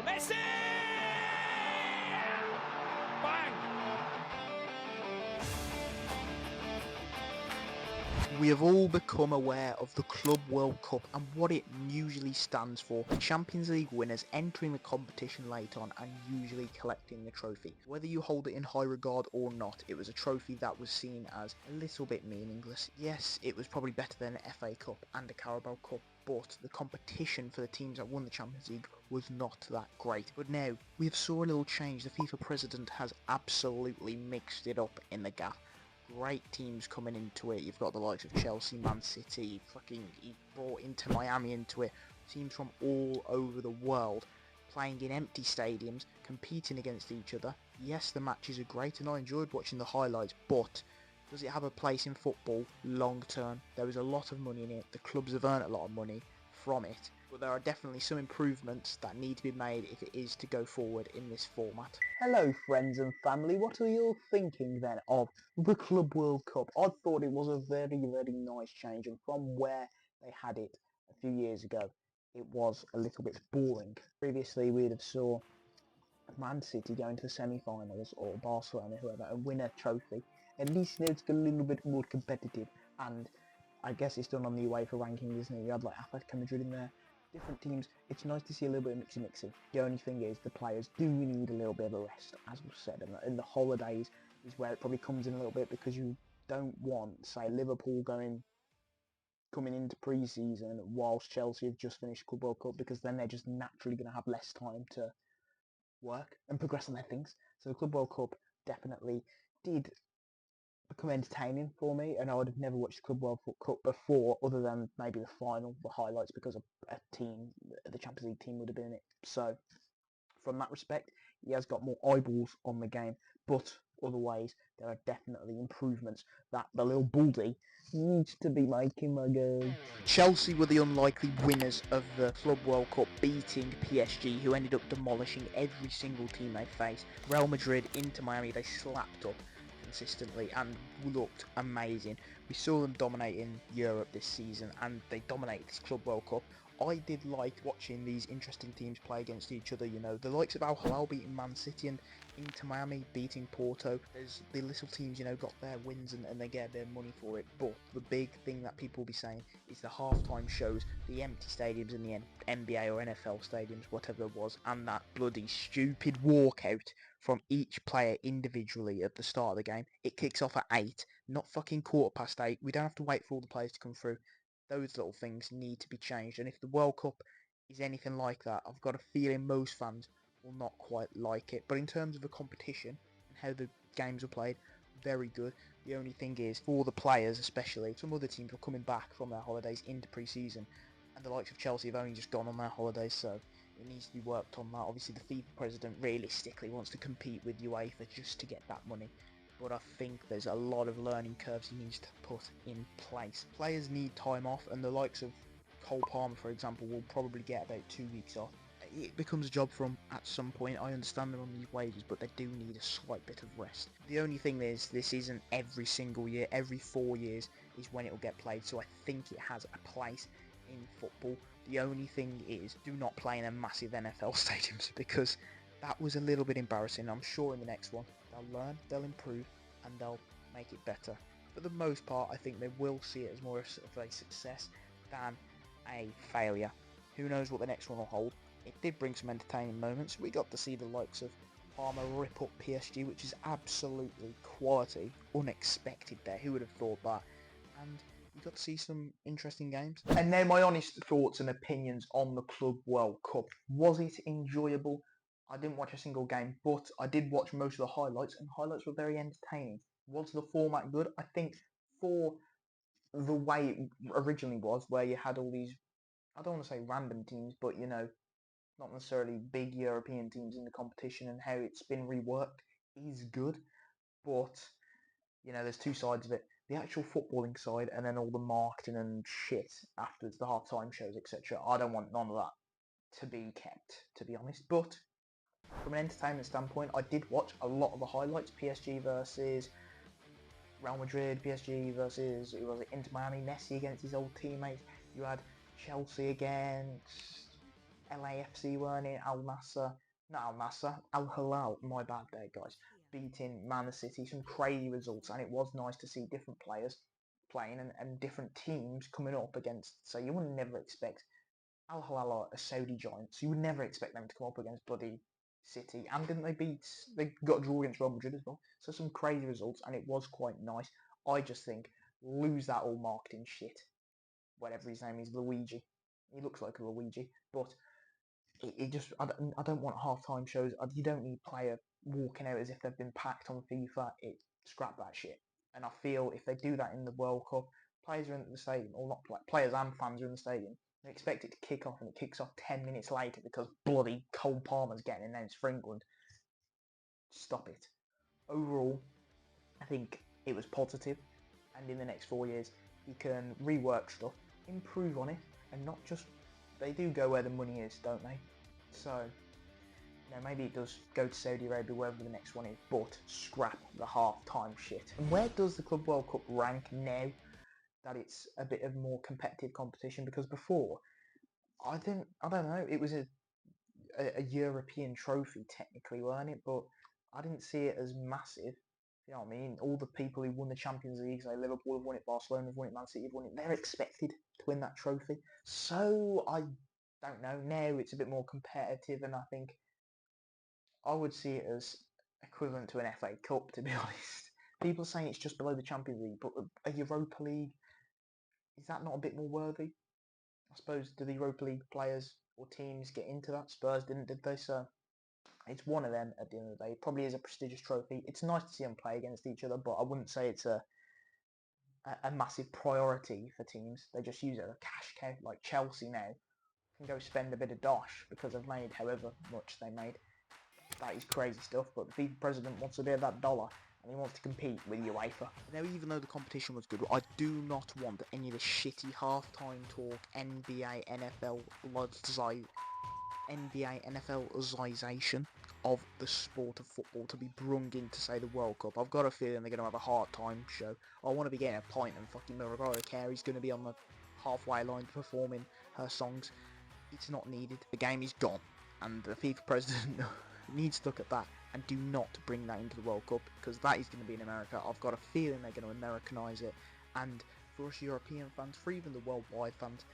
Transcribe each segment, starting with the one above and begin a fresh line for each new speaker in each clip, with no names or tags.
Messi! Bang!
We have all become aware of the Club World Cup and what it usually stands for. Champions League winners entering the competition late on and usually collecting the trophy. Whether you hold it in high regard or not, it was a trophy that was seen as a little bit meaningless. Yes, it was probably better than an FA Cup and a Carabao Cup, but the competition for the teams that won the Champions League was not that great. But now, we have saw a little change. The FIFA President has absolutely mixed it up in the gaff. Great teams coming into it. You've got the likes of Chelsea, Man City, he brought Inter Miami into it. Teams from all over the world playing in empty stadiums, competing against each other. Yes, the matches are great and I enjoyed watching the highlights, but does it have a place in football long term? There is a lot of money in it. The clubs have earned a lot of money from it, but there are definitely some improvements that need to be made if it is to go forward in this format. Hello friends and family, what are you thinking then of the Club World Cup? I thought it was a very nice change, and from where they had it a few years ago, it was a little bit boring. Previously we'd have saw Man City go into the semi-finals, or Barcelona, whoever, and win a trophy. At least now it's a little bit more competitive, and I guess it's done on the UEFA ranking, isn't it? You had like Atletico Madrid in there, different teams. It's nice to see a little bit of mixy. The only thing is the players do need a little bit of a rest, as we've said, and the holidays is where it probably comes in a little bit, because you don't want, say, Liverpool coming into pre-season whilst Chelsea have just finished Club World Cup, because then they're just naturally going to have less time to work and progress on their things. So the Club World Cup definitely did become entertaining for me, and I would have never watched the Club World Cup before, other than maybe the final, the highlights, because a team, the Champions League team, would have been in it. So from that respect, he has got more eyeballs on the game, but other ways there are definitely improvements that the little baldy needs to be making, my guy. Chelsea were the unlikely winners of the Club World Cup, beating PSG, who ended up demolishing every single team they faced. Real Madrid, Inter Miami, they slapped up consistently and looked amazing. We saw them dominating Europe this season, and they dominated this Club World Cup. I did like watching these interesting teams play against each other, you know, the likes of Al Hilal beating Man City and Inter Miami beating Porto. There's the little teams, you know, got their wins and they get their money for it, but the big thing that people will be saying is the halftime shows, the empty stadiums in the NBA or NFL stadiums, whatever it was, and that bloody stupid walkout from each player individually at the start of the game. It kicks off at 8, not fucking 8:15. We don't have to wait for all the players to come through. Those little things need to be changed, and if the World Cup is anything like that, I've got a feeling most fans will not quite like it. But in terms of the competition and how the games are played, very good. The only thing is, for the players especially, some other teams are coming back from their holidays into pre-season, and the likes of Chelsea have only just gone on their holidays, so it needs to be worked on that. Obviously the FIFA president realistically wants to compete with UEFA just to get that money, but I think there's a lot of learning curves he needs to put in place. Players need time off, and the likes of Cole Palmer, for example, will probably get about 2 weeks off. It becomes a job for them at some point. I understand they're on these wages, but they do need a slight bit of rest. The only thing is, this isn't every single year. Every 4 years is when it will get played, so I think it has a place in football. The only thing is, do not play in a massive NFL stadiums, because that was a little bit embarrassing. I'm sure in the next one they'll learn, they'll improve, and they'll make it better. For the most part, I think they will see it as more of a success than a failure. Who knows what the next one will hold. It did bring some entertaining moments. We got to see the likes of Palmer rip up PSG, which is absolutely quality, unexpected there. Who would have thought that? And you got to see some interesting games. And now my honest thoughts and opinions on the Club World Cup. Was it enjoyable? I didn't watch a single game, but I did watch most of the highlights, and highlights were very entertaining. Was the format good? I think for the way it originally was, where you had all these, I don't want to say random teams, but you know, not necessarily big European teams in the competition, and how it's been reworked is good, but you know, there's two sides of it. The actual footballing side, and then all the marketing and shit afterwards, the half-time shows, etc. I don't want none of that to be kept, to be honest. But from an entertainment standpoint, I did watch a lot of the highlights. PSG versus Real Madrid, PSG versus, who was it, Inter Miami, Messi against his old teammates. You had Chelsea against LAFC weren't it? Al Nassr, not Al Nassr, Al Hilal, my bad there guys, beating Man City, some crazy results, and it was nice to see different players playing and different teams coming up against, so you would never expect Al Hilal are a Saudi giant, so you would never expect them to come up against bloody City, and didn't they got a draw against Real Madrid as well, so some crazy results, and it was quite nice. I just think, lose that all marketing shit, whatever his name is, Luigi, he looks like a Luigi, but it just, I don't want half-time shows. You don't need player walking out as if they've been packed on FIFA. Scrap that shit. And I feel if they do that in the World Cup, players are in the stadium, or not players and fans are in the stadium, they expect it to kick off, and it kicks off 10 minutes later because bloody Cole Palmer's getting announced for England. Stop it. Overall, I think it was positive, and in the next 4 years, he can rework stuff, improve on it, and not just, they do go where the money is, don't they? So, maybe it does go to Saudi Arabia, wherever the next one is, but scrap the half-time shit. And where does the Club World Cup rank now that it's a bit of more competitive competition? Because before, I don't know, it was a European trophy technically, weren't it? But I didn't see it as massive. You know what I mean? All the people who won the Champions League, like Liverpool have won it, Barcelona have won it, Man City have won it, they're expected to win that trophy. So I don't know. Now it's a bit more competitive, and I think I would see it as equivalent to an FA Cup, to be honest. People are saying it's just below the Champions League, but a Europa League, is that not a bit more worthy? I suppose, do the Europa League players or teams get into that? Spurs didn't, did they? So it's one of them at the end of the day. It probably is a prestigious trophy. It's nice to see them play against each other, but I wouldn't say it's a massive priority for teams. They just use it as a cash cow. Like Chelsea now can go spend a bit of dosh because they've made however much they made. That is crazy stuff, but the FIFA president wants a bit of that dollar, and he wants to compete with UEFA. Now, even though the competition was good, I do not want any of the shitty half-time talk, NBA, NFLization of the sport of football to be brung in to say the World Cup. I've got a feeling they're going to have a hard-time show. I want to be getting a pint and fucking Mariah Carey's going to be on the halfway line performing her songs. It's not needed. The game is gone, and the FIFA president needs to look at that and do not bring that into the World Cup, because that is going to be in America. I've got a feeling they're going to Americanise it, and for us European fans, for even the worldwide fans,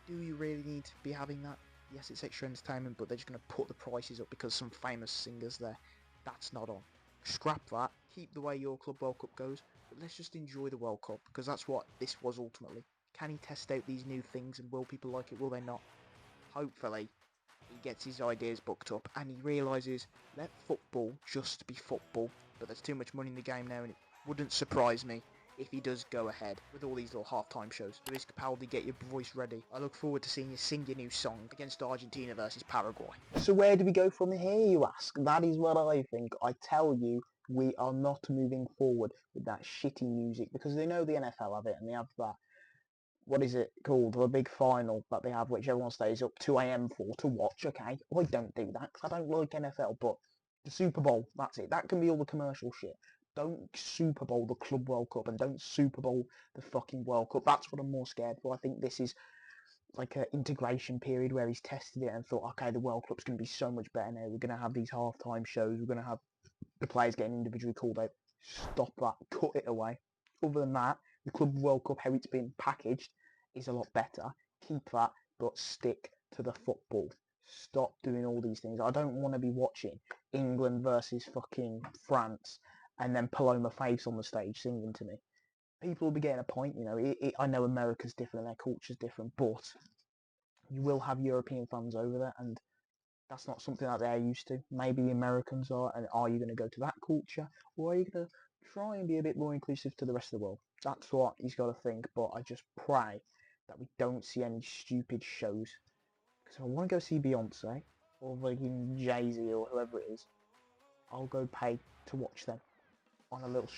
do you really need to be having that? Yes, it's extra entertainment, but they're just going to put the prices up because some famous singers there. That's not on. Scrap that. Keep the way your Club World Cup goes, but let's just enjoy the World Cup, because that's what this was ultimately. Can he test out these new things, and will people like it? Will they not? Hopefully he gets his ideas booked up and he realises, let football just be football, but there's too much money in the game now, and it wouldn't surprise me if he does go ahead with all these little half-time shows. Luis Capaldi, get your voice ready. I look forward to seeing you sing your new song against Argentina versus Paraguay. So where do we go from here, you ask? That is what I think. I tell you, we are not moving forward with that shitty music, because they know the NFL have it, and they have that, what is it called, the big final that they have, which everyone stays up 2 a.m. for to watch. Okay, I don't do that because I don't like NFL, but the Super Bowl, that's it. That can be all the commercial shit. Don't Super Bowl the Club World Cup, and don't Super Bowl the fucking World Cup. That's what I'm more scared for. I think this is like an integration period where he's tested it and thought, okay, the World Cup's going to be so much better now. We're going to have these half-time shows. We're going to have the players getting individually called out. Stop that. Cut it away. Other than that, the Club World Cup, how it's been packaged, is a lot better. Keep that, but stick to the football. Stop doing all these things. I don't want to be watching England versus fucking France and then Paloma Faith's on the stage singing to me. People will be getting a point, you know. I know America's different and their culture's different, but you will have European fans over there, and that's not something that they're used to. Maybe the Americans are, and are you going to go to that culture, or are you going to try and be a bit more inclusive to the rest of the world? That's what he's got to think, but I just pray that we don't see any stupid shows. Because if I want to go see Beyonce, or fucking Jay-Z, or whoever it is, I'll go pay to watch them on a little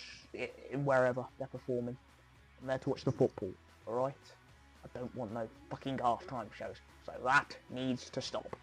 wherever they're performing. I'm there to watch the football, alright? I don't want no fucking half-time shows. So that needs to stop.